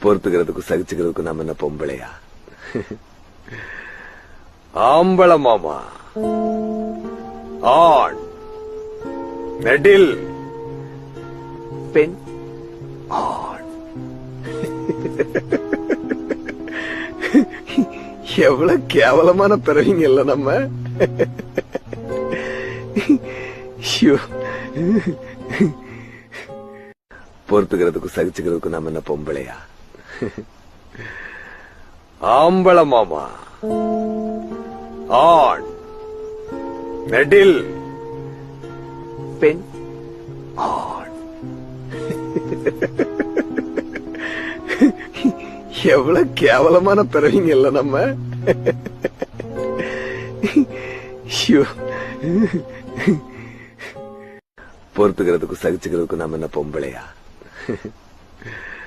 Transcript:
பொறுத்துக்கிறதுக்கும் சகிச்சுக்கிறதுக்கும் நாம என்ன பொம்பளையா? ஆம்பள மாமா, ஆண், நெடில், பெண், ஆண். எவ்வளவு கேவலமான பிறவிங்க இல்ல நம்ம. பொறுத்துக்கிறதுக்கும் சகிச்சுக்கிறதுக்கும் நாம என்ன பொம்பளையா? ஆம்பள மாமா, ஆண், நெடில், பெண், ஆண். எவ்வளவு கேவலமான பிறவிங்க இல்ல நம்ம. பொறுத்துக்கிறதுக்கும் சகிச்சுக்கிறதுக்கும் நாம என்ன பொம்பளையா?